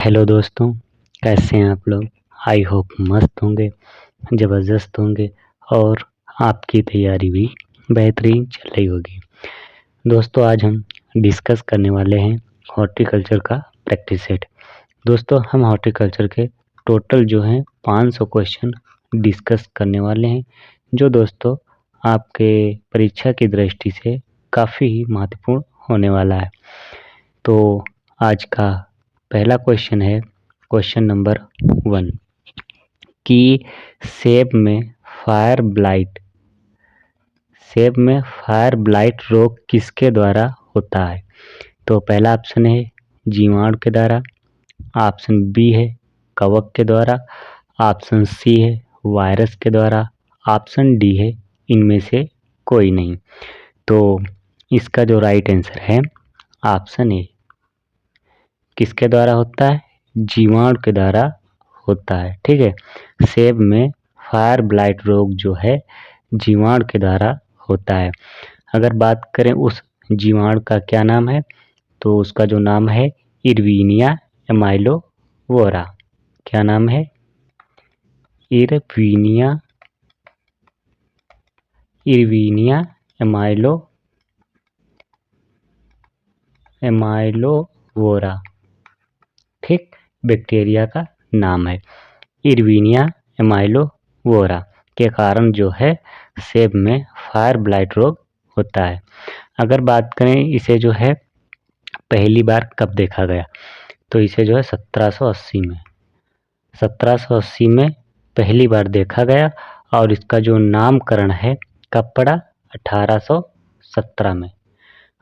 Hello दोस्तों, कैसे हैं आप लोग? आई होप मस्त होंगे, ज़बरदस्त होंगे और आपकी तैयारी भी बेहतरीन चल रही होगी। दोस्तों आज हम डिस्कस करने वाले हैं हॉर्टिकल्चर का प्रैक्टिस सेट। दोस्तों हम हॉर्टिकल्चर के टोटल जो हैं 500 क्वेश्चन डिस्कस करने वाले हैं, जो दोस्तों आपके परीक्षा की दृष्टि से काफ़ी ही महत्वपूर्ण होने वाला है। तो आज का पहला क्वेश्चन है क्वेश्चन नंबर 1 कि सेब में फायर ब्लाइट रोग किसके द्वारा होता है? तो पहला ऑप्शन है जीवाणु के द्वारा, ऑप्शन बी है कवक के द्वारा, ऑप्शन सी है वायरस के द्वारा, ऑप्शन डी है इनमें से कोई नहीं। तो इसका जो राइट आंसर है ऑप्शन ए, किसके द्वारा होता है? जीवाणु के द्वारा होता है। ठीक है, सेब में फायर ब्लाइट रोग जो है जीवाणु के द्वारा होता है। अगर बात करें उस जीवाणु का क्या नाम है, तो उसका जो नाम है इरवीनिया एमाइलोवोरा। क्या नाम है? इरवीनिया एमाइलोवोरा। ठीक, बैक्टीरिया का नाम है इरवीनिया एमाइलोवोरा के कारण जो है सेब में फायर ब्लाइट रोग होता है। अगर बात करें इसे जो है पहली बार कब देखा गया, तो इसे जो है 1780 में पहली बार देखा गया और इसका जो नामकरण है कब पड़ा? 1817 में।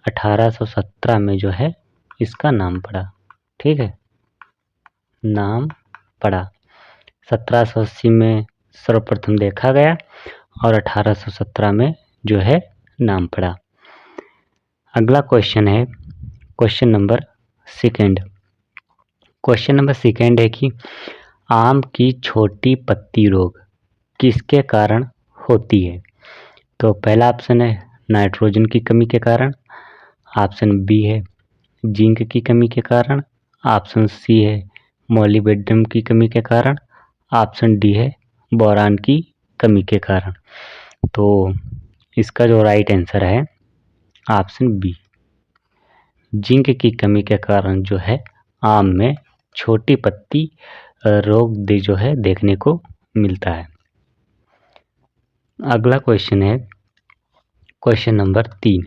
1817 में जो है इसका नाम पड़ा। ठीक है, नाम पड़ा 1780 में सर्वप्रथम देखा गया और 1817 में जो है नाम पड़ा। अगला क्वेश्चन है question number second. Question number second है कि आम की छोटी पत्ती रोग किसके कारण होती है? तो पहला ऑप्शन है नाइट्रोजन की कमी के कारण, ऑप्शन बी है जिंक की कमी के कारण, ऑप्शन सी है मोलिब्डेनम की कमी के कारण, ऑप्शन डी है बोरान की कमी के कारण। तो इसका जो राइट आंसर है ऑप्शन बी, जिंक की कमी के कारण जो है आम में छोटी पत्ती रोग जो है देखने को मिलता है। अगला क्वेश्चन है क्वेश्चन नंबर 3।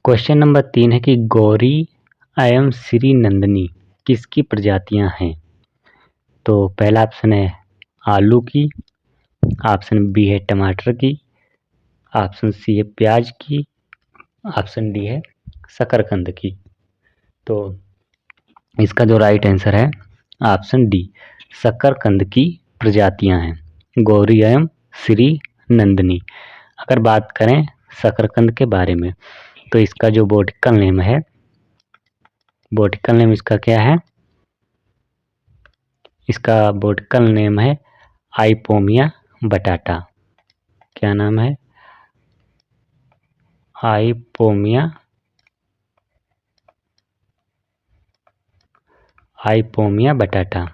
क्वेश्चन नंबर 3 है कि गौरी एवं श्री नंदिनी किसकी प्रजातियां हैं? तो पहला ऑप्शन है आलू की, ऑप्शन बी है टमाटर की, ऑप्शन सी है प्याज की, ऑप्शन डी है शकरकंद की। तो इसका जो राइट आंसर है ऑप्शन डी, शकरकंद की प्रजातियां हैं गौरी एवं श्री नंदिनी। अगर बात करें शकरकंद के बारे में, तो इसका जो बॉटनिकल नेम है, बॉटनिकल नेम इसका क्या है? इसका बॉटनिकल नेम है आइपोमिया बटाटा। क्या नाम है? आइपोमिया बटाटा।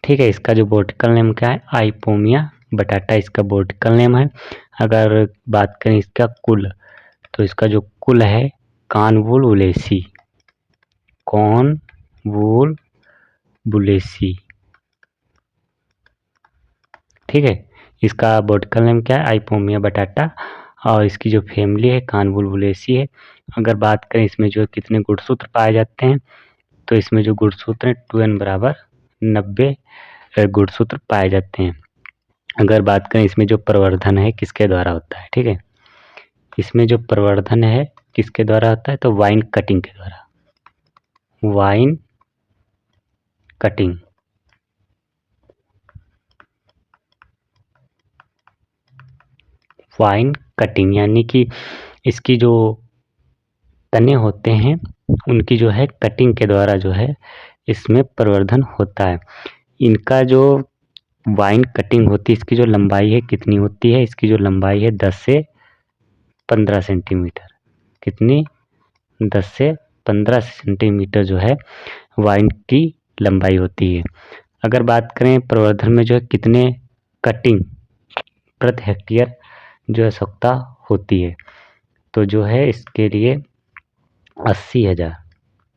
ठीक है, इसका जो बॉटनिकल नेम क्या है? आइपोमिया बटाटा इसका बॉटनिकल नेम है। अगर बात करें इसका कुल, तो इसका जो कुल है कॉन्वोलुलेसी। ठीक है, इसका बॉटनिकल नेम क्या है? आइपोमिया बटाटा और इसकी जो फैमिली है कॉन्वोलुलेसी है। अगर बात करें इसमें जो कितने गुणसूत्र पाए जाते हैं, तो इसमें जो गुणसूत्र हैं 2n बराबर 90 गुणसूत्र पाए जाते हैं। अगर बात करें इसमें जो प्रवर्धन है किसके द्वारा होता है? ठीक है, इसमें जो प्रवर्धन है किसके द्वारा होता है? तो वाइन कटिंग के द्वारा। वाइन कटिंग यानी कि इसकी जो तने होते हैं उनकी जो है कटिंग के द्वारा जो है इसमें प्रवर्धन होता है। इनका जो वाइन कटिंग होती है, इसकी जो लंबाई है कितनी होती है? इसकी जो लंबाई है 10 से 15 सेंटीमीटर। कितनी? 10 से 15 सेंटीमीटर जो है वाइन की लंबाई होती है। अगर बात करें प्रवर्धन में जो है कितने कटिंग प्रति हेक्टेयर जो आवश्यकता होती है, तो जो है इसके लिए 80,000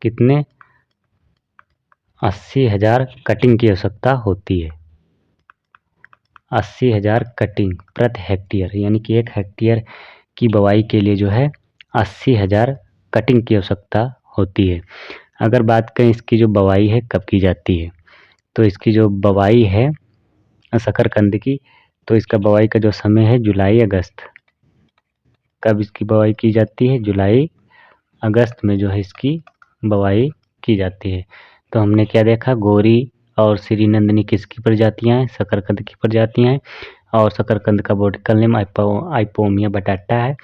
कितने 80,000 कटिंग की आवश्यकता होती है। 80,000 कटिंग प्रति हेक्टेयर, यानी कि 1 हेक्टेयर की बुवाई के लिए जो है 80,000 कटिंग की आवश्यकता होती है। अगर बात करें इसकी जो बुवाई है कब की जाती है, तो इसकी जो बुवाई है शकरकंद की, तो इसका बुवाई का जो समय है जुलाई अगस्त। कब इसकी बुवाई की जाती है? जुलाई अगस्त में जो है इसकी बुवाई की जाती है। तो हमने क्या देखा, गोरी और श्रीनंदिनी किसकी प्रजातियां हैं? शकरकंद की प्रजातियां हैं। और शकरकंद का बॉटिकल नेम आइपोमिया बटाटा है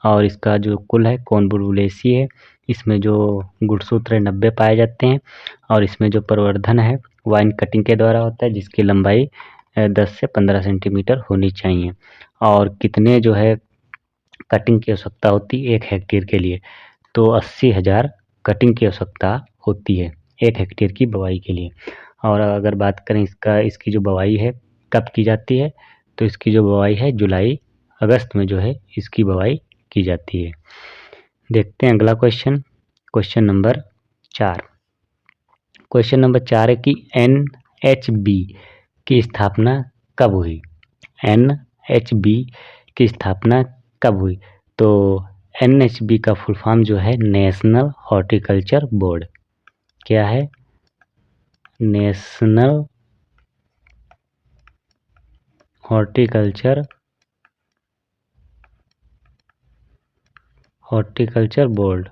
और इसका जो कुल है कॉन्वोल्यूलेसी है। इसमें जो गुणसूत्र 90 पाए जाते हैं और इसमें जो प्रवर्धन है वाइन कटिंग के द्वारा होता है, जिसकी लंबाई 10 से 15 सेंटीमीटर होनी चाहिए। और कितने जो है कटिंग की आवश्यकता होती है 1 हेक्टेयर के लिए, तो 80,000 कटिंग की आवश्यकता होती है 1 हेक्टेयर की बुवाई के लिए। और अगर बात करें इसकी जो बुवाई है कब की जाती है, तो इसकी जो बुवाई है जुलाई अगस्त में जो है इसकी बुवाई की जाती है। देखते हैं अगला question, question number 4। Question number 4 है कि NHB की स्थापना कब हुई? NHB की स्थापना कब हुई? तो NHB का फुल फॉर्म जो है नेशनल हॉर्टिकल्चर बोर्ड। क्या है? नेशनल हॉर्टिकल्चर बोर्ड,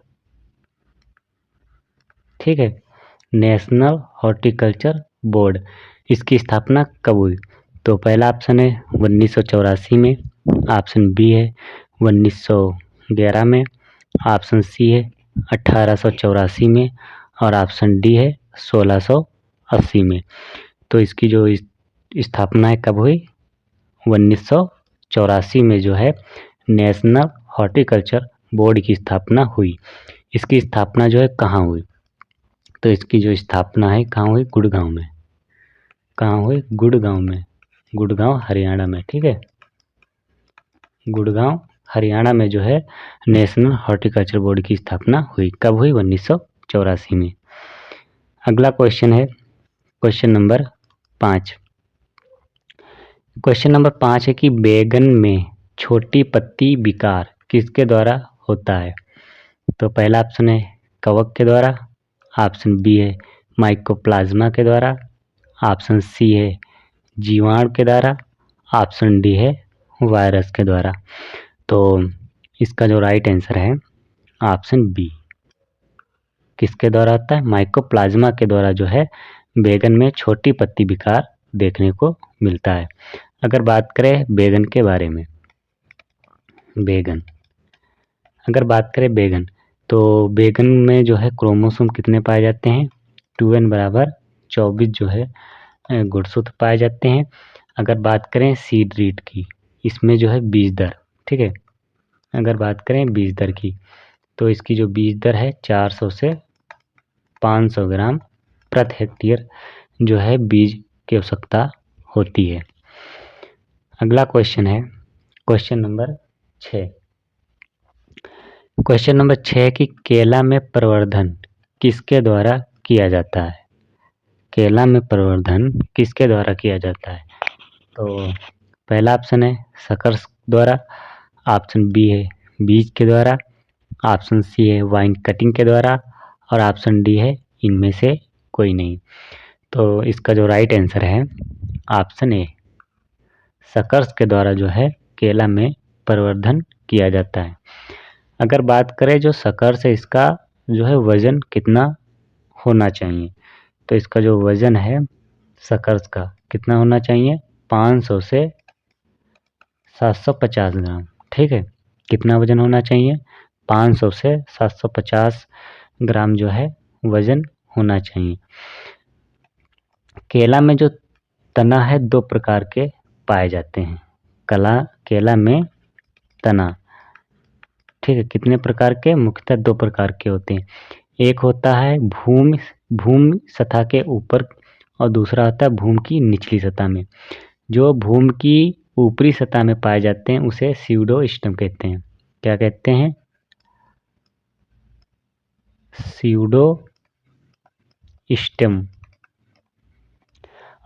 ठीक है, नेशनल हॉर्टिकल्चर बोर्ड। इसकी स्थापना कब हुई? तो पहला ऑप्शन है 1984 में, ऑप्शन बी है 1911 में, ऑप्शन सी है 1884 में और ऑप्शन डी है 1680 में। तो इसकी जो स्थापना है कब हुई? 1984 में जो है नेशनल हॉर्टिकल्चर बोर्ड की स्थापना हुई। इसकी स्थापना जो है कहाँ हुई? तो इसकी जो स्थापना है कहाँ हुई? गुड़गांव में। कहाँ हुई? गुड़गांव में, गुड़गांव हरियाणा में, ठीक है, गुड़गांव हरियाणा में जो है नेशनल हॉर्टिकल्चर बोर्ड की स्थापना हुई। कब हुई? 1984 में। अगला क्वेश्चन है क्वेश्चन नंबर 5। क्वेश्चन नंबर 5 है कि बैगन में छोटी पत्ती विकार किसके द्वारा होता है? तो पहला ऑप्शन है कवक के द्वारा, ऑप्शन बी है माइकोप्लाज्मा के द्वारा, ऑप्शन सी है जीवाणु के द्वारा, ऑप्शन डी है वायरस के द्वारा। तो इसका जो राइट आंसर है ऑप्शन बी। किसके द्वारा होता है? माइकोप्लाज्मा के द्वारा जो है बैगन में छोटी पत्ती विकार देखने को मिलता है। अगर बात करें बैगन के बारे में, बैगन, अगर बात करें बैगन, तो बैगन में जो है क्रोमोसोम कितने पाए जाते हैं? 2n बराबर 24 जो है गुणसूत्र पाए जाते हैं। अगर बात करें सीड रीड की, इसमें जो है बीज दर, ठीक है, अगर बात करें बीज दर की, तो इसकी जो बीज दर है 400 से 500 ग्राम प्रति हेक्टेयर जो है बीज की आवश्यकता होती है। अगला क्वेश्चन है क्वेश्चन नंबर 6। क्वेश्चन नंबर 6 कि केला में प्रवर्धन किसके द्वारा किया जाता है? केला में प्रवर्धन किसके द्वारा किया जाता है? तो पहला ऑप्शन है शकर द्वारा, ऑप्शन बी है बीज के द्वारा, ऑप्शन सी है वाइन कटिंग के द्वारा और ऑप्शन डी है इनमें से कोई नहीं। तो इसका जो राइट आंसर है ऑप्शन ए, शकर्स के द्वारा जो है केला में प्रवर्धन किया जाता है। अगर बात करें जो शकर्स है इसका जो है वजन कितना होना चाहिए, तो इसका जो वजन है शकर्स का कितना होना चाहिए? 500 से 750 ग्राम, ठीक है, कितना वजन होना चाहिए? 500 से 750 ग्राम जो है वजन होना चाहिए। केला में जो तना है 2 प्रकार के पाए जाते हैं। केला में तना ठीक है। कितने प्रकार के? मुख्यतः दो प्रकार के होते हैं। एक होता है भूमि सतह के ऊपर और दूसरा होता है भूमि की निचली सतह में। जो भूमि की ऊपरी सतह में पाए जाते हैं उसे स्यूडोस्टम कहते हैं। क्या कहते हैं? स्यूडोस्टम।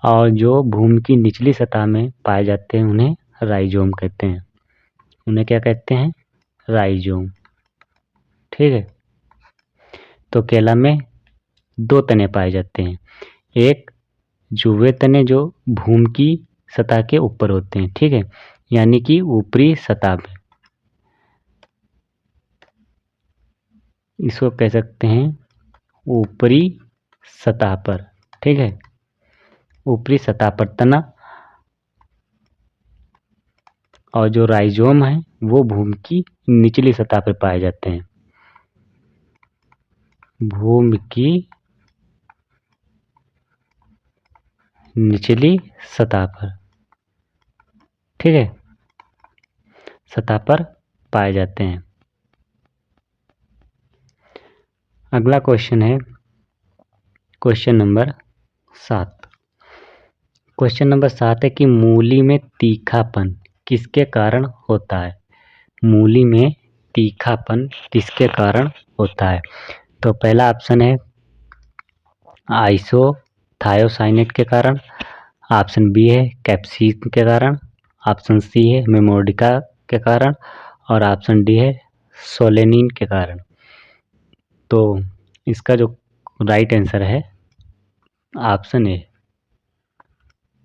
और जो भूमि की निचली सतह में पाए जाते हैं उन्हें राइजोम कहते हैं। उन्हें क्या कहते हैं? राइजोम। ठीक है। तो केला में दो तने पाए जाते हैं। एक जो वे तने जो भूमि की सतह के ऊपर होते हैं, ठीक है, यानी कि ऊपरी सतह पे, इसको कह सकते हैं ऊपरी सतह पर। ठीक है, ऊपरी सतह पर तना। और जो राइजोम है वो भूमि की निचली सतह पर पाए जाते हैं। भूमि की निचली सतह पर, ठीक है, सतह पर पाए जाते हैं। अगला क्वेश्चन है क्वेश्चन नंबर 7। क्वेश्चन नंबर 7 है कि मूली में तीखापन किसके कारण होता है? मूली में तीखापन किसके कारण होता है? तो पहला ऑप्शन है आइसोथायोसाइनेट के कारण। ऑप्शन बी है कैप्सिन के कारण। ऑप्शन सी है मेमोडिका के कारण। और ऑप्शन डी है सोलेनिन के कारण। तो इसका जो राइट आंसर है ऑप्शन ए।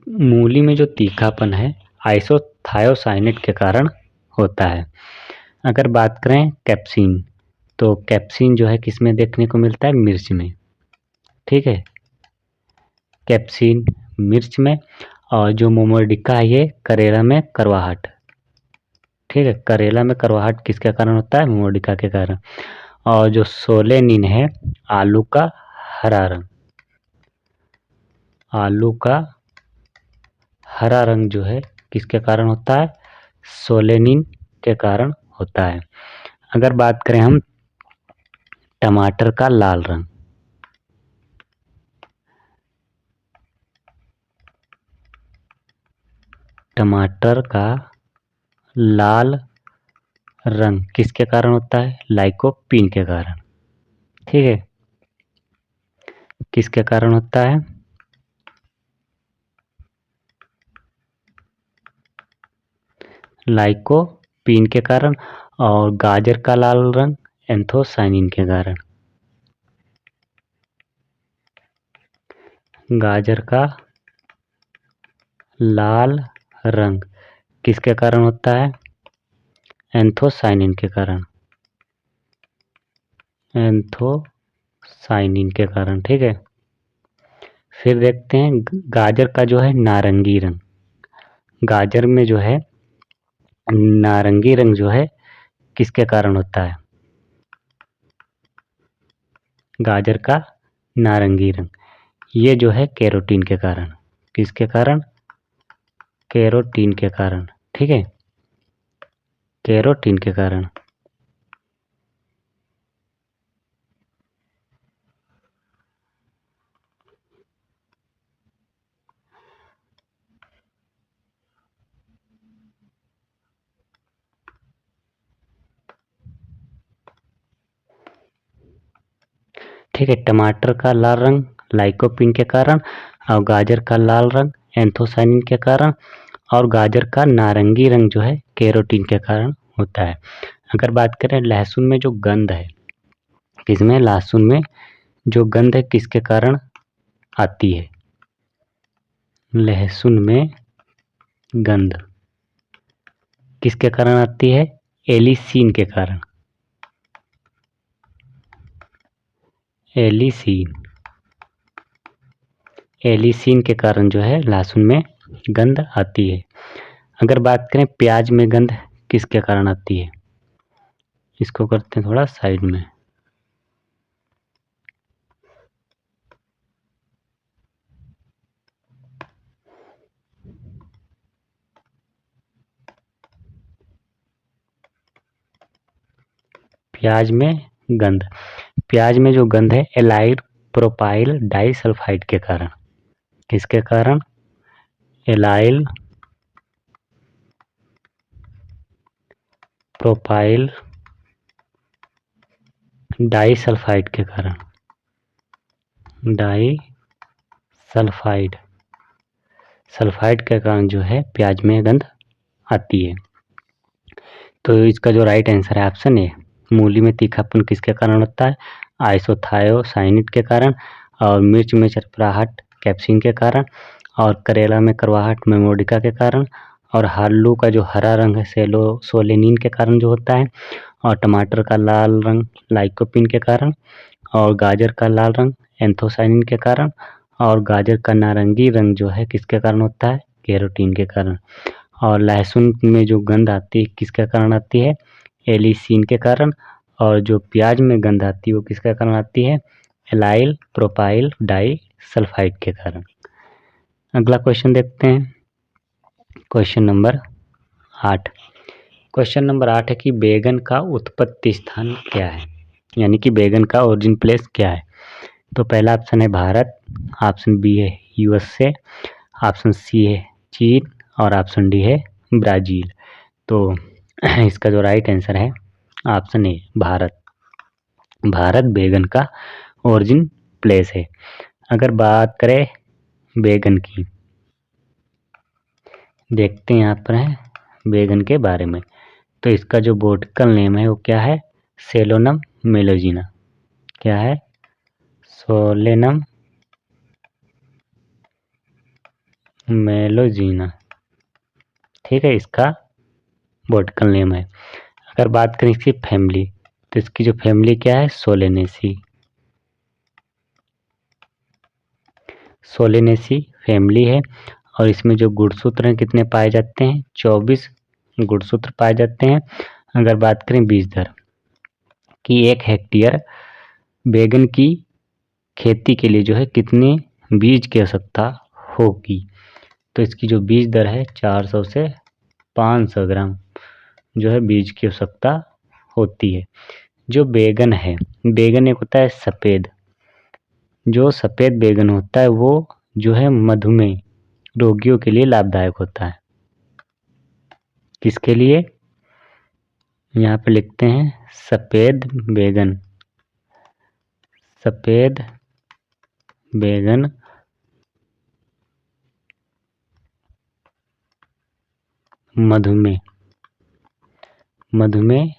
मूली में जो तीखापन है आइसोथायोसाइनेट के कारण होता है। अगर बात करें कैप्सिन, तो कैप्सिन जो है किसमें देखने को मिलता है? मिर्च में। ठीक है, कैप्सिन मिर्च में। और जो मोमोडिका है ये करेला में करवाहट। ठीक है, करेला में करवाहट किसके कारण होता है? मोमोडिका के कारण। और जो सोलेनिन है आलू का हरा रंग, आलू का हरा रंग जो है किसके कारण होता है? सोलेनिन के कारण होता है। अगर बात करें हम टमाटर का लाल रंग, टमाटर का लाल रंग किसके कारण होता है? लाइकोपीन के कारण। ठीक है, किसके कारण होता है? लाइकोपीन के कारण। और गाजर का लाल रंग एंथोसाइनिन के कारण। गाजर का लाल रंग किसके कारण होता है? एंथोसाइनिन के कारण। एंथोसाइनिन के कारण। ठीक है, फिर देखते हैं गाजर का जो है नारंगी रंग। गाजर में जो है नारंगी रंग जो है किसके कारण होता है? गाजर का नारंगी रंग ये जो है कैरोटीन के कारण। किसके कारण? कैरोटीन के कारण। ठीक है, कैरोटीन के कारण। ठीक है, टमाटर का लाल रंग लाइकोपीन के कारण, और गाजर का लाल रंग एंथोसाइनिन के कारण, और गाजर का नारंगी रंग जो है कैरोटीन के कारण होता है। अगर बात करें लहसुन में जो गंध है, किसमें? लहसुन में जो गंध है किसके कारण आती है? लहसुन में गंध किसके कारण आती है? एलिसीन के कारण। एलिसीन, एलिसीन के कारण जो है लहसुन में गंध आती है। अगर बात करें प्याज में गंध किसके कारण आती है? इसको करते हैं थोड़ा साइड में। प्याज में गंध, प्याज में जो गंध है एलाइल प्रोपाइल डाइसल्फाइड के कारण, किसके कारण? एलाइल प्रोपाइल डाइसल्फाइड के कारण, डाइसल्फाइड सल्फाइड के कारण जो है प्याज में गंध आती है। तो इसका जो राइट आंसर है ऑप्शन ए, मूली में तीखापन किसके कारण होता है? आइसोथायोसाइनिड के कारण, और मिर्च में चरपराहट कैप्सिन के कारण, और करेला में करवाहट मेमोडिका के कारण, और आलू का जो हरा रंग है सोलेनिन के कारण जो होता है, और टमाटर का लाल रंग लाइकोपिन के कारण, और गाजर का लाल रंग एंथोसाइनिन के कारण, और गाजर का नारंगी रंग जो है किसके कारण होता है? कैरोटीन के कारण। और लहसुन में जो गंध आती है किसके कारण आती है? एलिसीन के कारण। और जो प्याज में गंध आती है वो किसके कारण आती है? एलाइल प्रोपाइल डाइसल्फाइड के कारण। अगला क्वेश्चन देखते हैं, क्वेश्चन नंबर 8। क्वेश्चन नंबर 8 है कि बैगन का उत्पत्ति स्थान क्या है, यानी कि बैगन का ओरिजिन प्लेस क्या है? तो पहला ऑप्शन है भारत, ऑप्शन बी है यूएसए, ऑप्शन सी है चीन, और ऑप्शन डी है ब्राज़ील। तो इसका जो राइट आंसर है ऑप्शन ए भारत, भारत बैगन का ओरिजिन प्लेस है। अगर बात करें बैगन की, देखते हैं यहाँ पर है बैगन के बारे में। तो इसका जो बॉटनिकल नेम है वो क्या है? सेलोनम मेलोजिना। क्या है? सोलेनम मेलोजिना, ठीक है, इसका बॉटनिकल नेम है। अगर बात करें इसकी फैमिली, तो इसकी जो फैमिली क्या है? सोलेनेसी, सोलेनेसी फैमिली है। और इसमें जो गुणसूत्र हैं कितने पाए जाते हैं? 24 गुणसूत्र पाए जाते हैं। अगर बात करें बीज दर कि 1 हेक्टेयर बैगन की खेती के लिए जो है कितने बीज की आवश्यकता होगी? तो इसकी जो बीज दर है 400 से 500 ग्राम जो है बीज की आवश्यकता होती है। जो बैगन है, बैगन एक होता है सफ़ेद, जो सफ़ेद बैगन होता है वो जो है मधुमेह रोगियों के लिए लाभदायक होता है। किसके लिए? यहाँ पे लिखते हैं सफ़ेद बैगन, सफ़ेद बैगन मधुमेह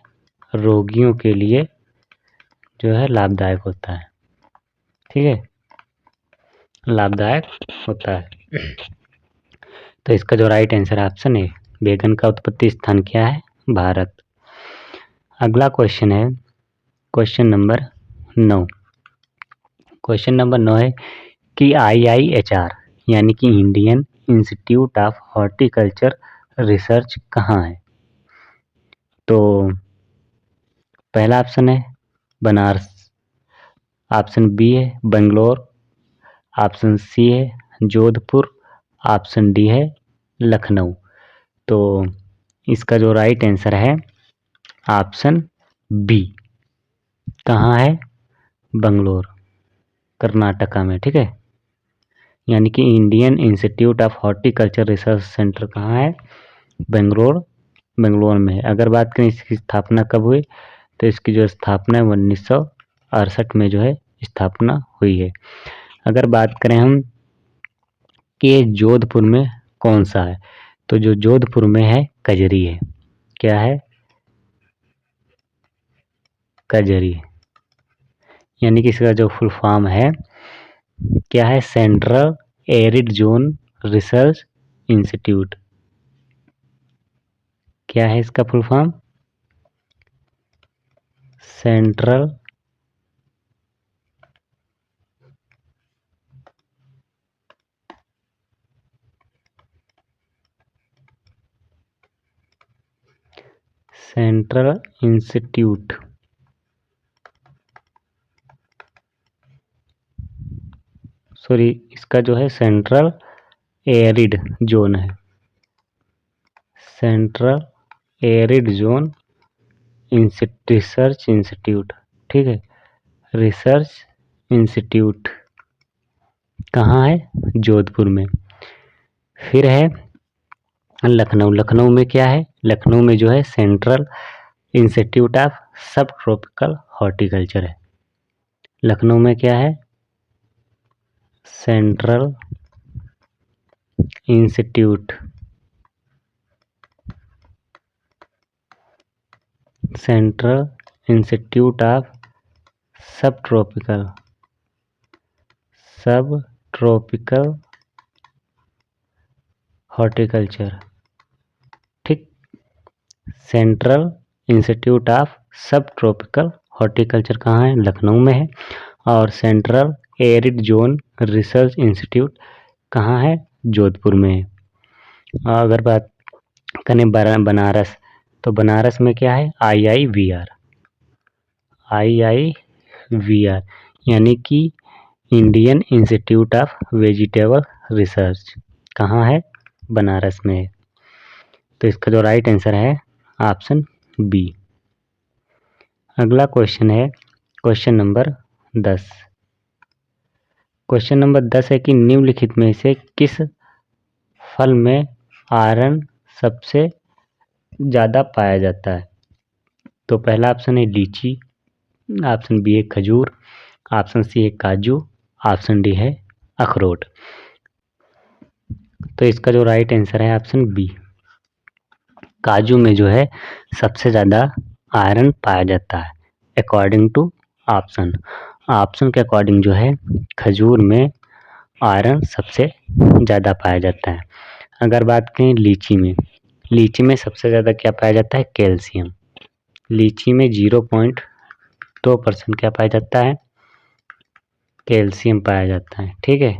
रोगियों के लिए जो है लाभदायक होता है, ठीक है, लाभदायक होता है। तो इसका जो राइट आंसर ऑप्शन है, बैगन का उत्पत्ति स्थान क्या है? भारत। अगला क्वेश्चन है क्वेश्चन नंबर 9। क्वेश्चन नंबर 9 है कि IIHR यानी कि Indian institute of horticulture research कहाँ है? तो पहला ऑप्शन है बनारस, ऑप्शन बी है बेंगलोर, ऑप्शन सी है जोधपुर, ऑप्शन डी है लखनऊ। तो इसका जो राइट आंसर है ऑप्शन बी, कहाँ है? बेंगलोर, कर्नाटका में, ठीक है। यानी कि Indian institute of horticulture research centre कहाँ है? बेंगलोर में है। अगर बात करें इसकी स्थापना कब हुई, तो इसकी जो स्थापना है 1968 में जो है स्थापना हुई है। अगर बात करें हम कि ये जोधपुर में कौन सा है, तो जो जोधपुर में है कजरी है। क्या है? कजरी, यानी कि इसका जो फुल फॉर्म है क्या है? Central arid zone research institute. क्या है इसका full form? Central institute sorry, इसका जो है सेंट्रल एरिड जोन है, central arid zone research institute, ठीक है, रिसर्च इंस्टीट्यूट कहाँ है? जोधपुर में। फिर है लखनऊ। लखनऊ में क्या है? लखनऊ में जो है सेंट्रल इंस्टीट्यूट ऑफ सब ट्रॉपिकल हॉर्टिकल्चर है। लखनऊ में क्या है? Central institute, central institute of सब ट्रॉपिकल हॉर्टिकल्चर, ठीक। सेंट्रल इंस्टीट्यूट ऑफ सब ट्रॉपिकल हॉर्टिकल्चर कहाँ है? लखनऊ में है। और central arid zone research institute कहाँ है? जोधपुर में है। अगर बात करें बनारस, तो बनारस में क्या है? IIVR, यानी कि Indian institute of vegetable research कहाँ है? बनारस में है। तो इसका जो राइट आंसर है ऑप्शन बी। अगला क्वेश्चन है क्वेश्चन नंबर 10। क्वेश्चन नंबर 10 है कि निम्नलिखित में से किस फल में आयरन सबसे ज़्यादा पाया जाता है? तो पहला ऑप्शन है लीची, ऑप्शन बी है खजूर, ऑप्शन सी है काजू, ऑप्शन डी है अखरोट। तो इसका जो राइट आंसर है ऑप्शन बी, काजू में जो है सबसे ज़्यादा आयरन पाया जाता है अकॉर्डिंग टू ऑप्शन। ऑप्शन के अकॉर्डिंग जो है खजूर में आयरन सबसे ज़्यादा पाया जाता है। अगर बात करें लीची में, लीची में सबसे ज़्यादा क्या पाया जाता है? कैल्शियम। लीची में 0.2% क्या पाया जाता है? कैल्शियम पाया जाता है, ठीक है,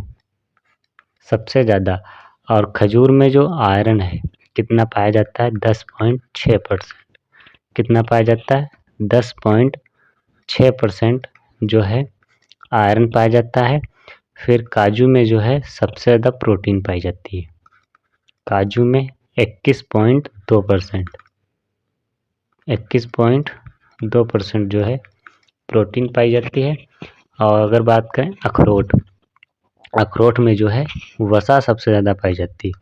सबसे ज़्यादा। और खजूर में जो आयरन है कितना पाया जाता है? 10.6%। कितना पाया जाता है? 10.6% जो है आयरन पाया जाता है। फिर काजू में जो है सबसे ज़्यादा प्रोटीन पाई जाती है। काजू में 21.2%, 21.2% जो है प्रोटीन पाई जाती है। और अगर बात करें अखरोट, अखरोट में जो है वसा सबसे ज़्यादा पाई जाती है,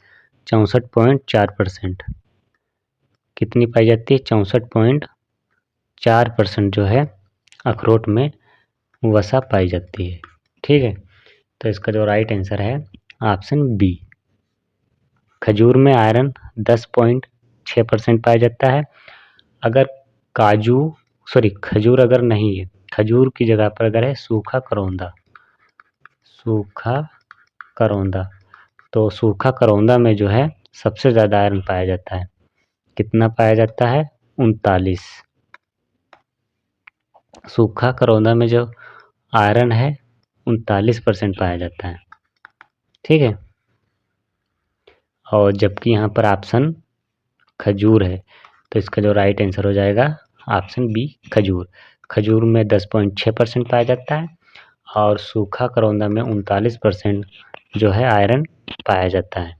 64.4%। कितनी पाई जाती है? 64.4% जो है अखरोट में वसा पाई जाती है, ठीक है। तो इसका जो राइट आंसर है ऑप्शन बी, खजूर में आयरन 10.6% पाया जाता है। अगर खजूर अगर नहीं है, खजूर की जगह पर अगर है सूखा करौंदा, तो सूखा करौंदा में जो है सबसे ज़्यादा आयरन पाया जाता है। कितना पाया जाता है? 39। सूखा करौंदा में जो आयरन है 39% पाया जाता है, ठीक है। और जबकि यहाँ पर ऑप्शन खजूर है, तो इसका जो राइट आंसर हो जाएगा ऑप्शन बी खजूर। खजूर में 10.6% पाया जाता है और सूखा करौंदा में 39% जो है आयरन पाया जाता है।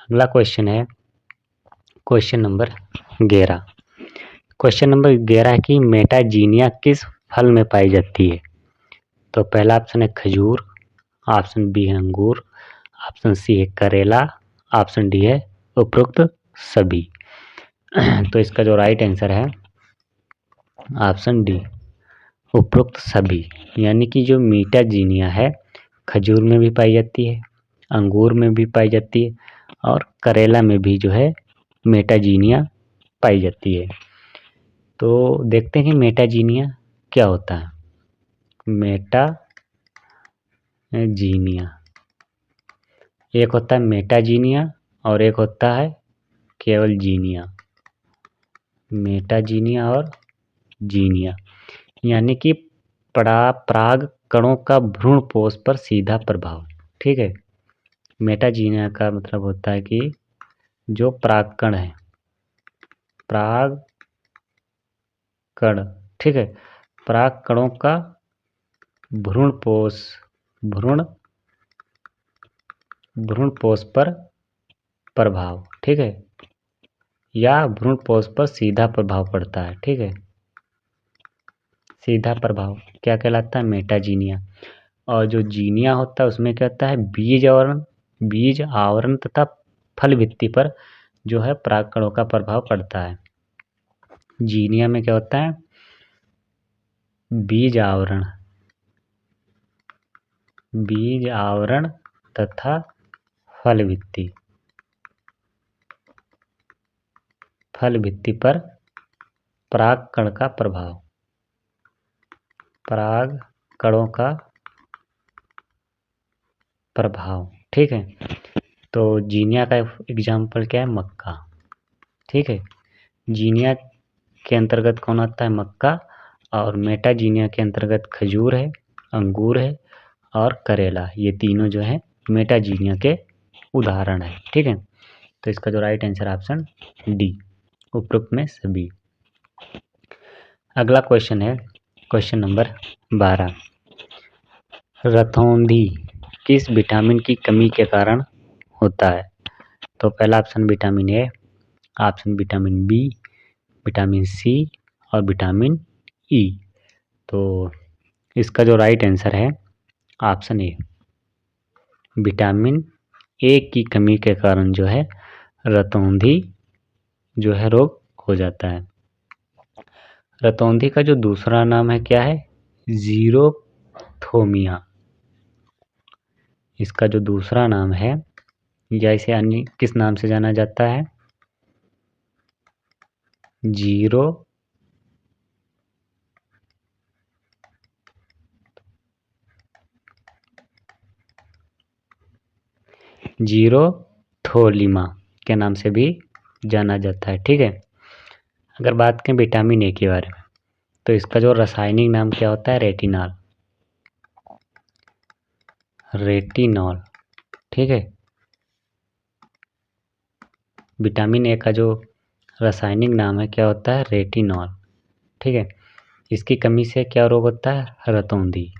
अगला क्वेश्चन है क्वेश्चन नंबर 11। क्वेश्चन नंबर 11 की मेटाजीनिया किस फल में पाई जाती है? तो पहला ऑप्शन है खजूर, ऑप्शन बी है अंगूर, ऑप्शन सी है करेला, ऑप्शन डी है उपरोक्त सभी। तो इसका जो राइट आंसर है ऑप्शन डी, उपरोक्त सभी। यानी कि जो मेटाजीनिया है खजूर में भी पाई जाती है, अंगूर में भी पाई जाती है और करेला में भी जो है मेटाजीनिया पाई जाती है। तो देखते हैं कि मेटाजीनिया क्या होता है। मेटाजीनिया, एक होता है मेटाजीनिया और एक होता है केवल जीनिया। मेटाजीनिया और जीनिया यानी कि पराग कणों का भ्रूण पोष पर सीधा प्रभाव, ठीक है। मेटाजीनिया का मतलब होता है कि जो परागकण है, परागकण, ठीक है, पराग कणों का भ्रूण पोष पर प्रभाव, ठीक है। या भ्रूणपोष पर सीधा प्रभाव पड़ता है। ठीक है, सीधा प्रभाव क्या कहलाता है? मेटाजीनिया। और जो जीनिया होता है उसमें क्या होता है? बीज आवरण तथा फल भित्ति पर जो है परागकणों का प्रभाव पड़ता है। जीनिया में क्या होता है? बीज आवरण तथा फल भित्ति पर परागकणों का प्रभाव। ठीक है, तो जीनिया का एग्जाम्पल क्या है? मक्का। ठीक है, जीनिया के अंतर्गत कौन आता है? मक्का। और मेटाजीनिया के अंतर्गत खजूर है, अंगूर है और करेला। ये तीनों जो है मेटाजीनिया के उदाहरण है। ठीक है, तो इसका जो राइट आंसर ऑप्शन डी, उपरोक्त में सभी। अगला क्वेश्चन है क्वेश्चन नंबर 12। रतौंधी किस विटामिन की कमी के कारण होता है? तो पहला option vitamin A, option vitamin B, vitamin C और विटामिन ई। तो इसका जो राइट आंसर है ऑप्शन ए, विटामिन ए की कमी के कारण जो है रतौंधी जो है रोग हो जाता है। रतौंधी का जो दूसरा नाम है क्या है? जीरोथोमिया। इसका जो दूसरा नाम है या इसे अन्य किस नाम से जाना जाता है? जीरोथोलिमा के नाम से भी जाना जाता है। ठीक है, अगर बात करें विटामिन ए के बारे में तो इसका जो रासायनिक नाम क्या होता है? रेटिनॉल। ठीक है, विटामिन ए का जो रासायनिक नाम है क्या होता है? रेटिनॉल। ठीक है, इसकी कमी से क्या रोग होता है? रतौंधी।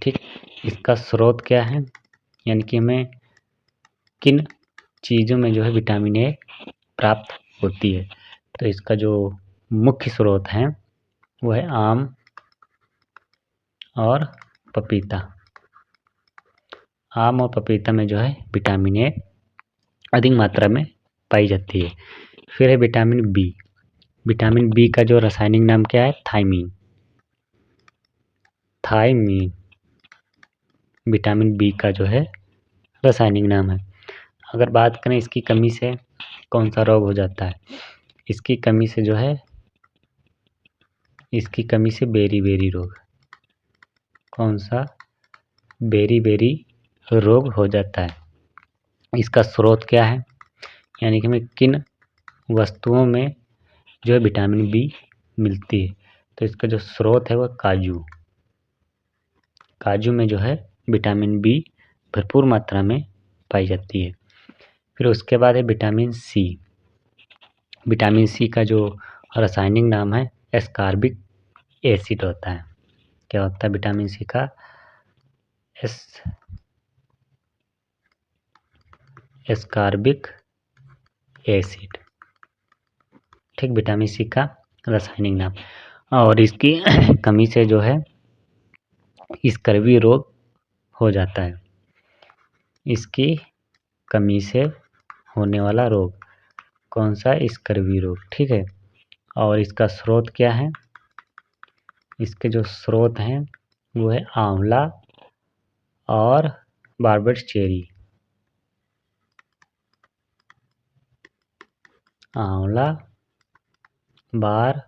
ठीक, इसका स्रोत क्या है? यानी कि हमें किन चीज़ों में जो है विटामिन ए प्राप्त होती है? तो इसका जो मुख्य स्रोत है वो है आम और पपीता। आम और पपीता में जो है विटामिन ए अधिक मात्रा में पाई जाती है। फिर है विटामिन बी। विटामिन बी का जो रासायनिक नाम क्या है? थायमीन विटामिन बी का जो है रासायनिक नाम है। अगर बात करें इसकी कमी से कौन सा रोग हो जाता है? इसकी कमी से जो है बेरी रोग। कौन सा? बेरी रोग हो जाता है। इसका स्रोत क्या है? यानी कि हमें किन वस्तुओं में जो है विटामिन बी मिलती है? तो इसका जो स्रोत है वह काजू में जो है विटामिन बी भरपूर मात्रा में पाई जाती है। फिर उसके बाद है विटामिन सी। विटामिन सी का जो रासायनिक नाम है एस्कॉर्बिक एसिड होता है। क्या होता है विटामिन सी का? Ascorbic acid. ठीक, विटामिन सी का रासायनिक नाम। और इसकी कमी से जो है स्कर्वी रोग हो जाता है। इसकी कमी से होने वाला रोग कौन सा? स्कर्वी रोग। ठीक है, और इसका स्रोत क्या है? इसके जो स्रोत हैं वो है आंवला और बार्बेट चेरी। आंवला, बार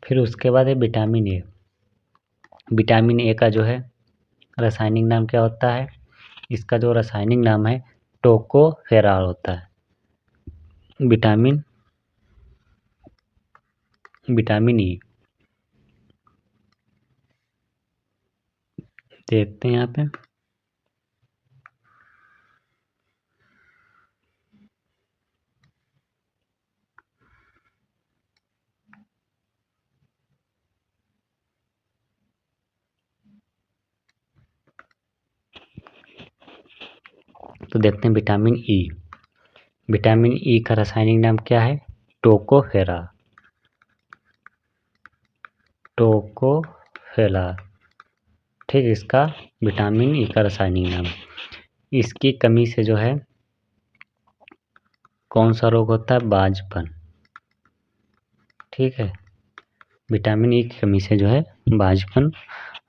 फिर उसके बाद है विटामिन ए। विटामिन ए का जो है रासायनिक नाम क्या होता है? इसका जो रासायनिक नाम है टोकोफेरॉल होता है। विटामिन ई देखते हैं यहाँ पे। तो देखते हैं विटामिन ई। विटामिन ई का रासायनिक नाम क्या है? टोकोफेरा। टोकोफेरा, ठीक, इसका विटामिन ई का रासायनिक नाम। इसकी कमी से जो है कौन सा रोग होता है? बांझपन, ठीक है। विटामिन ई की कमी से जो है बांझपन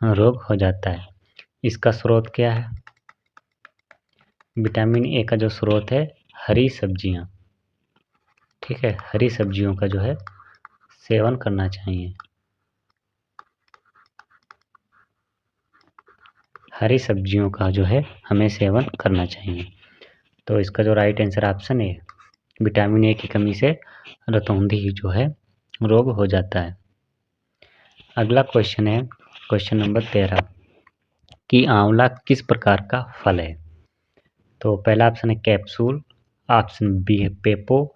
रोग हो जाता है। इसका स्रोत क्या है? विटामिन ए का जो स्रोत है हरी सब्जियां, ठीक है। हरी सब्जियों का जो है सेवन करना चाहिए। हरी सब्जियों का जो है हमें सेवन करना चाहिए। तो इसका जो राइट आंसर ऑप्शन है, विटामिन ए की कमी से रतौंधी जो है रोग हो जाता है। अगला क्वेश्चन है क्वेश्चन नंबर 13 कि आंवला किस प्रकार का फल है? तो पहला ऑप्शन है कैप्सूल, ऑप्शन बी है पेपो,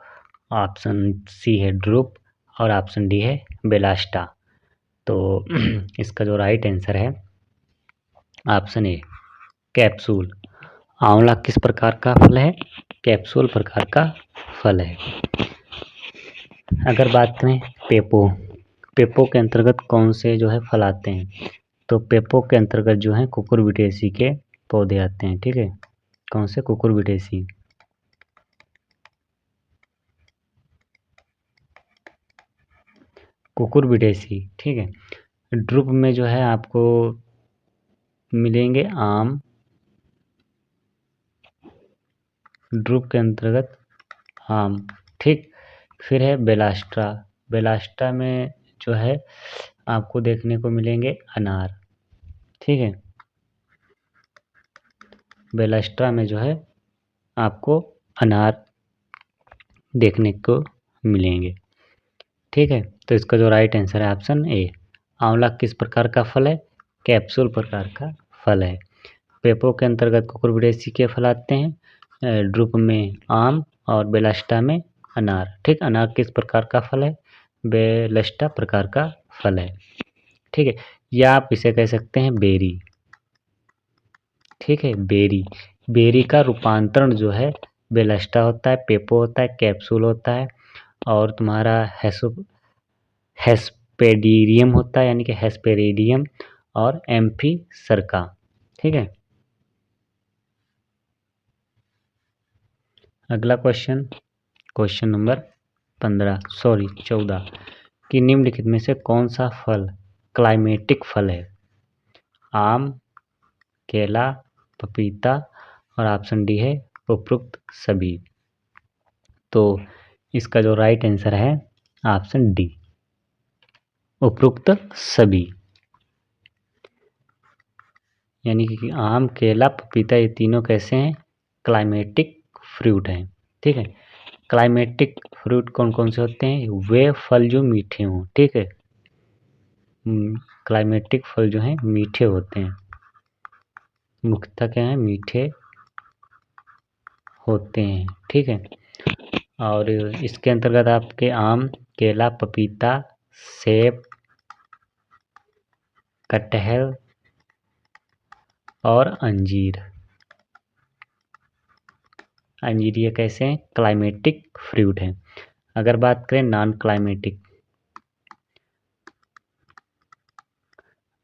ऑप्शन सी है ड्रुप और ऑप्शन डी है बेलास्टा। तो इसका जो राइट आंसर है ऑप्शन ए कैप्सूल। आंवला किस प्रकार का फल है? कैप्सूल प्रकार का फल है। अगर बात करें पेपो, पेपो के अंतर्गत कौन से जो है फल आते हैं? तो पेपो के अंतर्गत जो है कुकुरबिटेसी के पौधे आते हैं, ठीक है। कौन से? कुकुरबिटेसी। कुकुरबिटेसी, ठीक है। ड्रुप में जो है आपको मिलेंगे आम, ड्रुप के अंतर्गत आम, ठीक। फिर है बेलास्ट्रा, बेलास्ट्रा में जो है आपको देखने को मिलेंगे अनार, ठीक है। बेलास्ट्रा में जो है आपको अनार देखने को मिलेंगे, ठीक है। तो इसका जो राइट आंसर है ऑप्शन ए। आंवला किस प्रकार का फल है? कैप्सूल प्रकार का फल है। पेपो के अंतर्गत कुकुरबिटेसी के फल आते हैं, ड्रुप में आम और बेलास्टा में अनार, ठीक। अनार किस प्रकार का फल है? बेलस्टा प्रकार का फल है, ठीक है। या आप इसे कह सकते हैं बेरी, ठीक है। बेरी, बेरी का रूपांतरण जो है बेलस्टा होता है, पेपो होता है, कैप्सूल होता है और तुम्हारा हेस्पेडियम होता है, यानी कि हेस्पेरिडियम और एम्फीसरका, ठीक है। अगला क्वेश्चन क्वेश्चन नंबर 14 कि निम्नलिखित में से कौन सा फल क्लाइमेटिक फल है? आम, केला, पपीता और ऑप्शन डी है उपरोक्त सभी। तो इसका जो राइट आंसर है ऑप्शन डी उपरोक्त सभी, यानी कि आम, केला, पपीता ये तीनों कैसे हैं? क्लाइमेटिक फ्रूट हैं, ठीक है। क्लाइमेटिक फ्रूट कौन कौन से होते हैं? वे फल जो मीठे हों, ठीक है। क्लाइमेटिक फल जो हैं मीठे होते हैं, मुख्यतः क्या है? मीठे होते हैं, ठीक है। और इसके अंतर्गत आपके आम, केला, पपीता, सेब, कटहल और अंजीर, अंजीर ये कैसे हैं? क्लाइमेटिक फ्रूट हैं। अगर बात करें non climatic,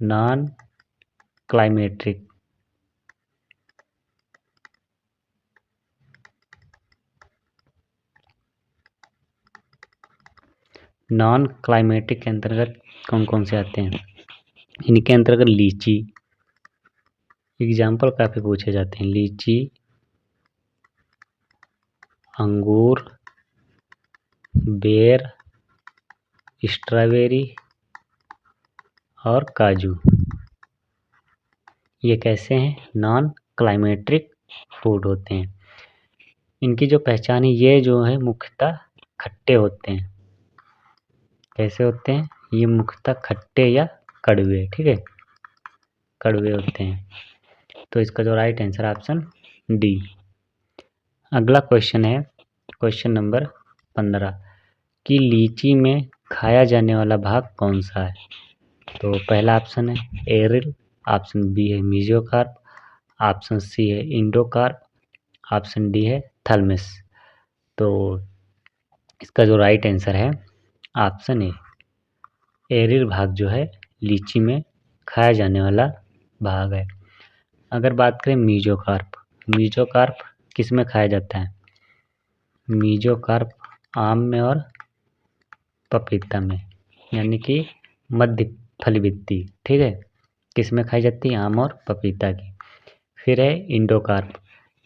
non climatic, non climatic के अंतर्गत कौन कौन से आते हैं? इनके अंतर्गत लीची, एग्जाम्पल काफ़ी पूछे जाते हैं। लीची, अंगूर, बेर, स्ट्रॉबेरी और काजू, ये कैसे हैं? नॉन क्लाइमेटिक फूड होते हैं। इनकी जो पहचान है, ये जो है मुख्यतः खट्टे होते हैं। कैसे होते हैं? ये मुख्यतः खट्टे या कड़वे, ठीक है, कड़वे होते हैं। तो इसका जो राइट आंसर ऑप्शन डी। अगला क्वेश्चन है क्वेश्चन नंबर 15 कि लीची में खाया जाने वाला भाग कौन सा है? तो पहला ऑप्शन है एरिल, ऑप्शन बी है मीजोकार्प, ऑप्शन सी है इंडोकार्प, ऑप्शन डी है थैलेमस। तो इसका जो राइट आंसर है ऑप्शन ए, एरिल भाग जो है लीची में खाया जाने वाला भाग है। अगर बात करें मीजोकार्प, मीजोकार्प किस में खाया जाता है? मीजोकार्प आम में और पपीता में, यानी कि मध्य फली वित्ती, ठीक है, किस में खाई जाती है? आम और पपीता की। फिर है इंडोकार्प,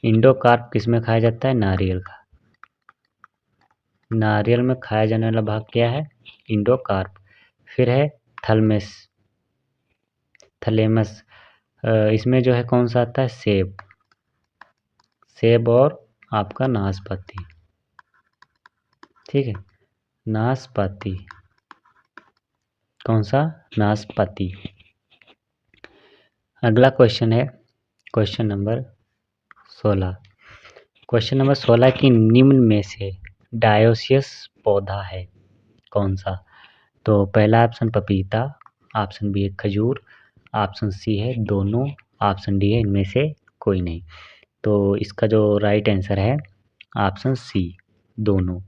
इंडोकार्प किस में खाया जाता है? नारियल का, नारियल में खाया जाने वाला भाग क्या है? इंडोकार्प। फिर है थैलेमस, थैलेमस इसमें जो है कौन सा आता है? सेब, सेब और आपका नाशपाती, ठीक है, नाशपाती, कौन सा? नाशपाती। अगला क्वेश्चन है क्वेश्चन नंबर 16। क्वेश्चन नंबर 16 की निम्न में से डायोसियस पौधा है कौन सा? तो पहला ऑप्शन पपीता, ऑप्शन बी है खजूर, ऑप्शन सी है दोनों, ऑप्शन डी है इनमें से कोई नहीं। तो इसका जो राइट आंसर है ऑप्शन सी, दोनों।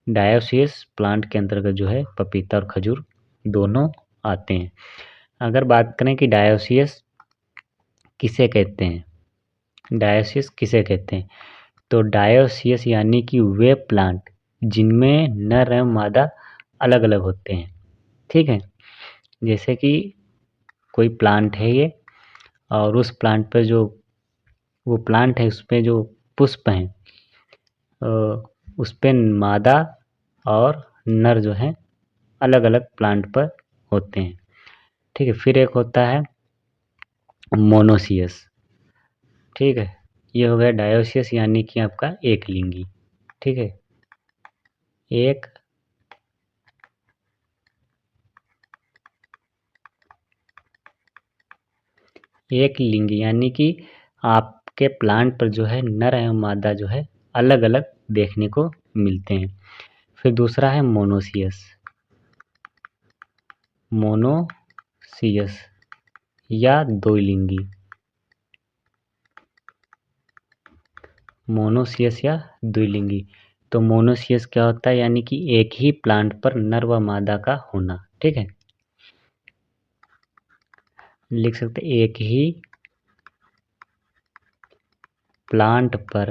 डायोसियस प्लांट के अंतर्गत जो है पपीता और खजूर दोनों आते हैं। अगर बात करें कि डायोसियस किसे कहते हैं, डायोसियस किसे कहते हैं, तो डायोसियस यानी कि वे प्लांट जिनमें नर एवं मादा अलग अलग होते हैं, ठीक है। जैसे कि कोई प्लांट है ये, और उस प्लांट पर जो वो प्लांट है उस पर जो पुष्प हैं उस पर मादा और नर जो है अलग अलग प्लांट पर होते हैं, ठीक है। फिर एक होता है मोनोसियस, ठीक है, ये हो गया डायोसियस यानी कि आपका एक लिंगी, ठीक है, एक एक लिंगी यानी कि आपके प्लांट पर जो है नर एवं मादा जो है अलग अलग देखने को मिलते हैं। फिर दूसरा है मोनोसियस, मोनोसियस या द्विलिंगी, मोनोसियस या द्विलिंगी। तो मोनोसियस क्या होता है? यानी कि एक ही प्लांट पर नर व मादा का होना, ठीक है, लिख सकते एक ही प्लांट पर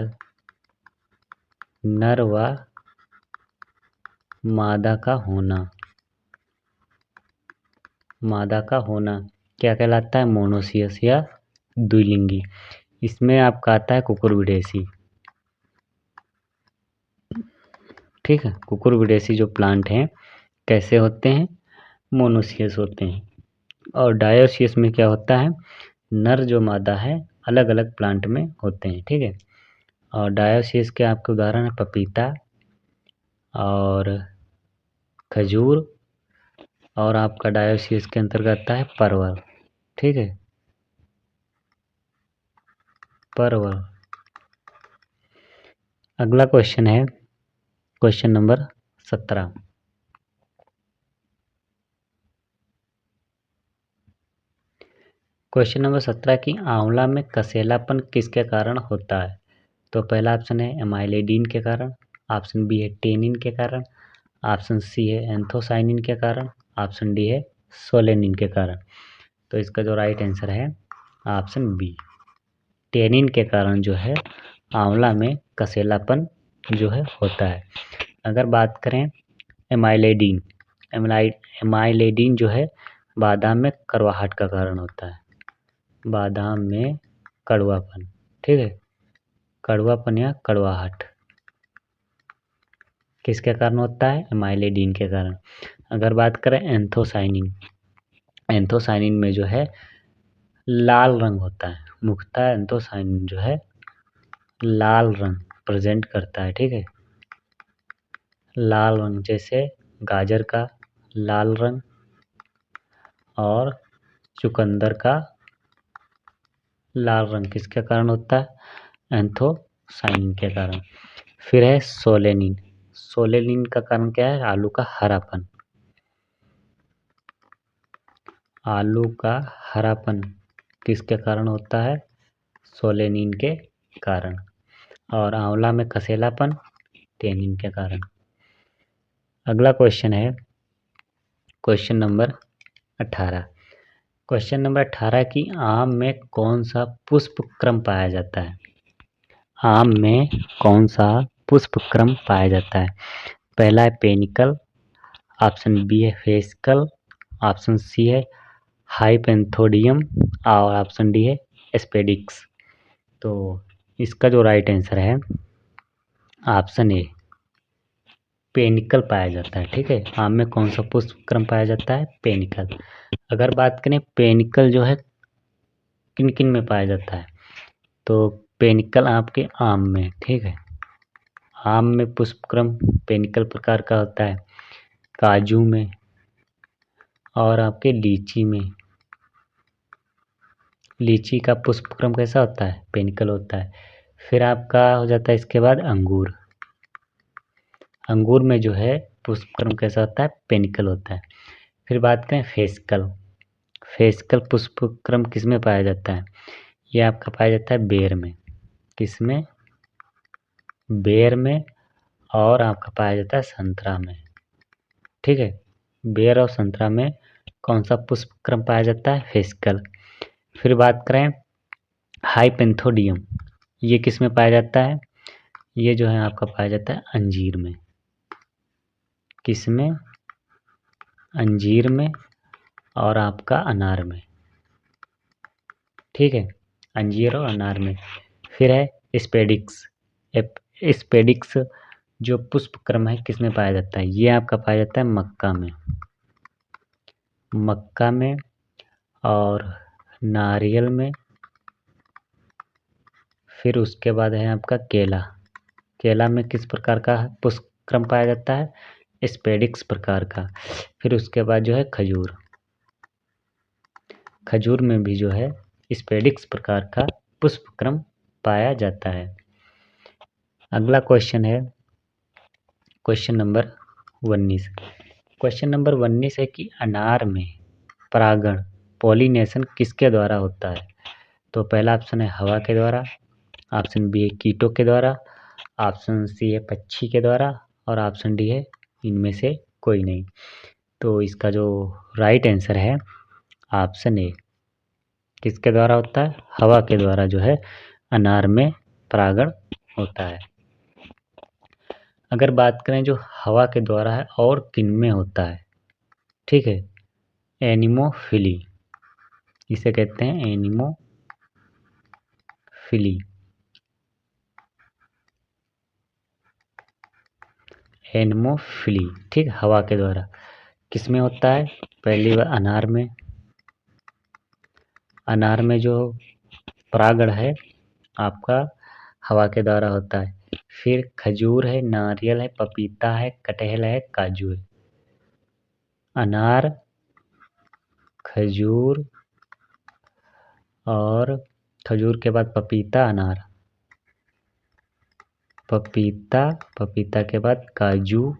नर व मादा का होना, मादा का होना क्या कहलाता है? मोनोसियस या द्विलिंगी। इसमें आपका आता है कुकुरबिटेसी, ठीक है, कुकुरबिटेसी जो प्लांट हैं कैसे होते हैं? मोनोसियस होते हैं। और डायोसियस में क्या होता है? नर जो मादा है अलग अलग प्लांट में होते हैं, ठीक है। और डायोसियस के आपके उदाहरण है पपीता और खजूर, और आपका डायोसियस के अंतर्गत आता है परवल, ठीक है, परवल। अगला क्वेश्चन है क्वेश्चन नंबर 17। क्वेश्चन नंबर 17 की आंवला में कसेलापन किसके कारण होता है? तो पहला ऑप्शन है एमाइलेडिन के कारण, ऑप्शन बी है टेनिन के कारण, ऑप्शन सी है एंथोसाइनिन के कारण, ऑप्शन डी है सोलेनिन के कारण। तो इसका जो राइट आंसर है ऑप्शन बी, टेनिन के कारण जो है आंवला में कसेलापन जो है होता है। अगर बात करें एमाइलेडिन, एमाइलेडिन जो है बादाम में कड़वाहट का कारण होता है, बादाम में कड़वापन, ठीक है, कड़वापन या कड़वाहट किसके कारण होता है? एमाइलेडिन के कारण। अगर बात करें एंथोसाइनिन, एंथोसाइनिन में जो है लाल रंग होता है, मुख्यतः एंथोसाइनिन जो है लाल रंग प्रेजेंट करता है, ठीक है, लाल रंग, जैसे गाजर का लाल रंग और चुकंदर का लाल रंग किसके कारण होता है? एंथोसाइनिन के कारण। फिर है सोलेनिन, सोलेनिन का कारण क्या है? आलू का हरापन, आलू का हरापन किसके कारण होता है? सोलेनिन के कारण। और आंवला में कसेलापन, टेनिन के कारण। अगला क्वेश्चन है क्वेश्चन नंबर 18। क्वेश्चन नंबर 18 की आम में कौन सा पुष्प क्रम पाया जाता है? आम में कौन सा पुष्प क्रम पाया जाता है? पहला है पेनिकल, ऑप्शन बी है फेसिकल, ऑप्शन सी है हाइपेंथोडियम और ऑप्शन डी है एस्पेडिक्स। तो इसका जो राइट आंसर है ऑप्शन ए, पेनिकल पाया जाता है। ठीक है, आम में कौन सा पुष्प क्रम पाया जाता है? पेनिकल। अगर बात करें पेनिकल जो है किन किन में पाया जाता है, तो पेनिकल आपके आम में, ठीक है, आम में पुष्प क्रम पेनिकल प्रकार का होता है, काजू में और आपके लीची में। लीची का पुष्प क्रम कैसा होता है? पेनिकल होता है। फिर आपका हो जाता है इसके बाद अंगूर। अंगूर में जो है पुष्प क्रम कैसा होता है? पेनिकल होता है। फिर बात करें फेसिकल। फेसिकल पुष्प क्रम किस में पाया जाता है? ये आपका पाया जाता है बेर में। किस में? बेर में। और आपका पाया जाता है संतरा में। ठीक है, बेर और संतरा में कौन सा पुष्प क्रम पाया जाता है? फेसिकल। फिर बात करें हाइपेंथोडियम, ये किस में पाया जाता है? ये जो है आपका पाया जाता है अंजीर में। किस में? अंजीर में और आपका अनार में। ठीक है, अंजीर और अनार में। फिर है स्पेडिक्स। स्पेडिक्स जो पुष्प क्रम है किस में पाया जाता है? ये आपका पाया जाता है मक्का में। मक्का में और नारियल में। फिर उसके बाद है आपका केला। केला में किस प्रकार का पुष्प क्रम पाया जाता है? स्पेडिक्स प्रकार का। फिर उसके बाद जो है खजूर। खजूर में भी जो है स्पेडिक्स प्रकार का पुष्प क्रम पाया जाता है। अगला क्वेश्चन है क्वेश्चन नंबर 19। क्वेश्चन नंबर 19 है कि अनार में परागण पॉलिनेशन किसके द्वारा होता है? तो पहला ऑप्शन है हवा के द्वारा, ऑप्शन बी है कीटों के द्वारा, ऑप्शन सी है पक्षी के द्वारा और ऑप्शन डी है इनमें से कोई नहीं। तो इसका जो राइट आंसर है ऑप्शन ए, किसके द्वारा होता है? हवा के द्वारा जो है अनार में परागण होता है। अगर बात करें जो हवा के द्वारा है और किन में होता है, ठीक है, एनिमोफिली, इसे कहते हैं एनिमोफिली। एनिमोफिली, ठीक, हवा के द्वारा किस में होता है? पहली बार अनार में। अनार में जो परागण है आपका हवा के द्वारा होता है। फिर खजूर है, नारियल है, पपीता है, कटहल है, काजू है। अनार, खजूर और खजूर के बाद पपीता, अनार, पपीता, पपीता के बाद काजू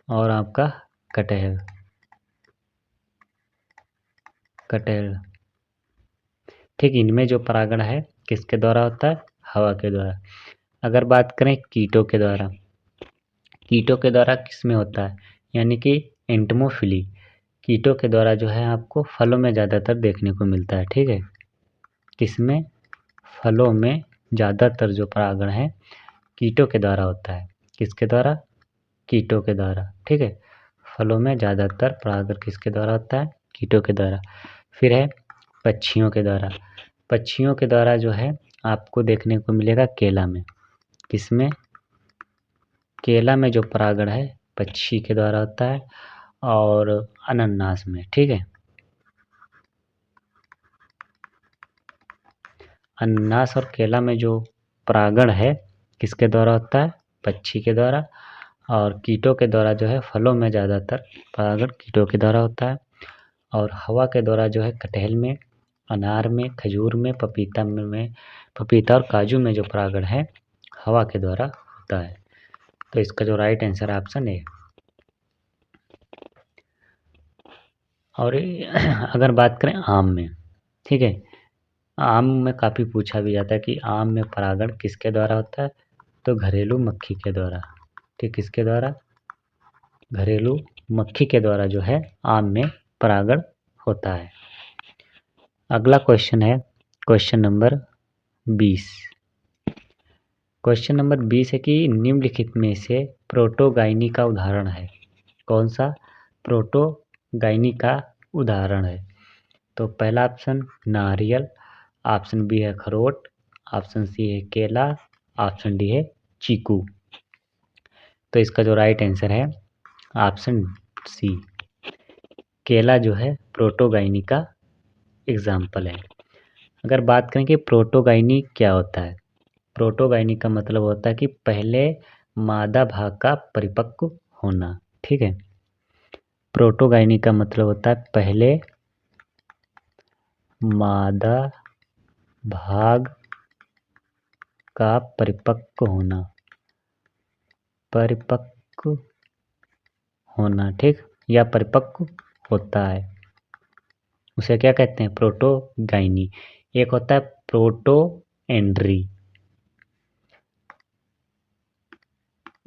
और आपका कटहल। कटहल, ठीक, इनमें जो परागण है किसके द्वारा होता है? हवा के द्वारा। अगर बात करें कीटों के द्वारा, कीटों के द्वारा किस में होता है? यानी कि एंटमोफिली, कीटों के द्वारा जो है आपको फलों में ज़्यादातर देखने को मिलता है। ठीक है, किसमें? फलों में ज़्यादातर जो परागण है कीटों के द्वारा होता है। किसके द्वारा? कीटों के द्वारा। ठीक है, फलों में ज़्यादातर परागण किसके द्वारा होता है? कीटों के द्वारा। फिर है पक्षियों के द्वारा। पक्षियों के द्वारा जो है आपको देखने को मिलेगा केला में। किसमें? केला में जो परागण है पक्षी के द्वारा होता है और अनानास में। ठीक है, अनानास और केला में जो परागण है किसके द्वारा होता है? पक्षी के द्वारा। और कीटों के द्वारा जो है फलों में ज़्यादातर परागण कीटों के द्वारा होता है। और हवा के द्वारा जो है कटहल में, अनार में, खजूर में, पपीता और काजू में जो परागण है हवा के द्वारा होता है। तो इसका जो राइट आंसर है ऑप्शन ए। और अगर बात करें आम में, ठीक है, आम में काफ़ी पूछा भी जाता है कि आम में परागण किसके द्वारा होता है, तो घरेलू मक्खी के द्वारा। ठीक, किसके द्वारा, घरेलू मक्खी के द्वारा जो है आम में परागण होता है। अगला क्वेश्चन है क्वेश्चन नंबर 20। क्वेश्चन नंबर 20 है कि निम्नलिखित में से प्रोटोगाइनी का उदाहरण है। कौन सा प्रोटोगाइनी का उदाहरण है, तो पहला ऑप्शन नारियल, ऑप्शन बी है अखरोट, ऑप्शन सी है केला, ऑप्शन डी है चीकू। तो इसका जो राइट आंसर है ऑप्शन सी, केला जो है प्रोटोगाइनी का एग्जाम्पल है। अगर बात करें कि प्रोटोगाइनी क्या होता है, प्रोटोगाइनी का मतलब होता है कि पहले मादा भाग का परिपक्व होना। ठीक है, प्रोटोगाइनी का मतलब होता है पहले मादा भाग का परिपक्व होना, परिपक्व होना, ठीक, या परिपक्व होता है, उसे क्या कहते हैं, प्रोटोगाइनी। एक होता है प्रोटोएंड्री,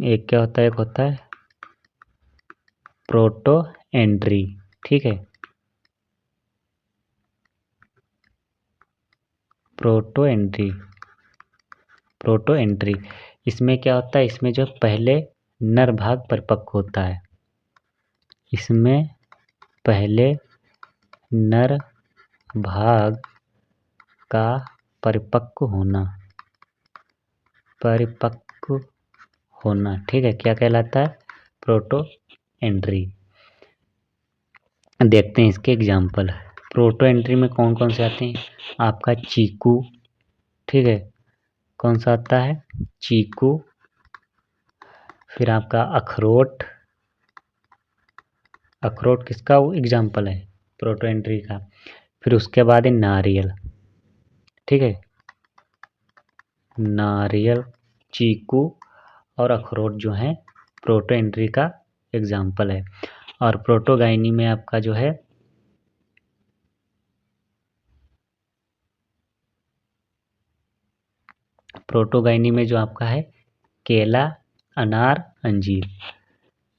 एक क्या होता है, एक होता है प्रोटोएंड्री। ठीक है, प्रोटोएंट्री, प्रोटोएंट्री इसमें क्या होता है, इसमें जो पहले नर भाग परिपक्व होता है, इसमें पहले नर भाग का परिपक्व होना, परिपक्व होना, ठीक है, क्या कहलाता है, प्रोटोएंट्री। देखते हैं इसके एग्जाम्पल। प्रोटोएंट्री में कौन कौन से आते हैं, आपका चीकू, ठीक है, कौन सा आता है, चीकू, फिर आपका अखरोट, अखरोट किसका एग्जाम्पल है, प्रोटोएंट्री का। फिर उसके बाद है नारियल, ठीक है, नारियल, चीकू और अखरोट जो है प्रोटोएंट्री का एग्जाम्पल है। और प्रोटोगाइनी में आपका जो है प्रोटोगाइनी में जो आपका है केला, अनार, अंजीर।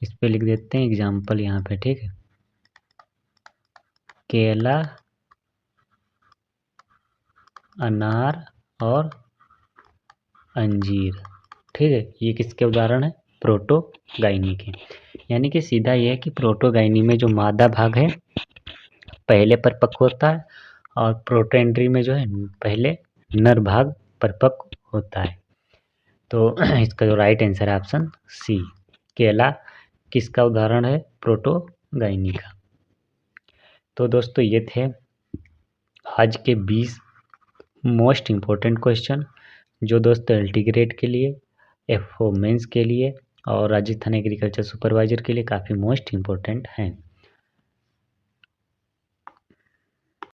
इस पे लिख देते हैं एग्जाम्पल यहाँ पे, ठीक है, केला, अनार और अंजीर। ठीक है, ये किसके उदाहरण है, प्रोटोगाइनी के। यानी कि सीधा ये है कि प्रोटोगाइनी में जो मादा भाग है पहले परिपक्व होता है और प्रोटोएंट्री में जो है पहले नर भाग परिपक्व होता है। तो इसका जो राइट आंसर है ऑप्शन सी, केला किसका उदाहरण है, प्रोटोगाइनी का। तो दोस्तों ये थे आज के 20 मोस्ट इम्पोर्टेंट क्वेश्चन जो दोस्तों एलटी ग्रेड के लिए, एफओ मेंस के लिए और राजस्थान एग्रीकल्चर सुपरवाइजर के लिए काफ़ी मोस्ट इम्पोर्टेंट हैं।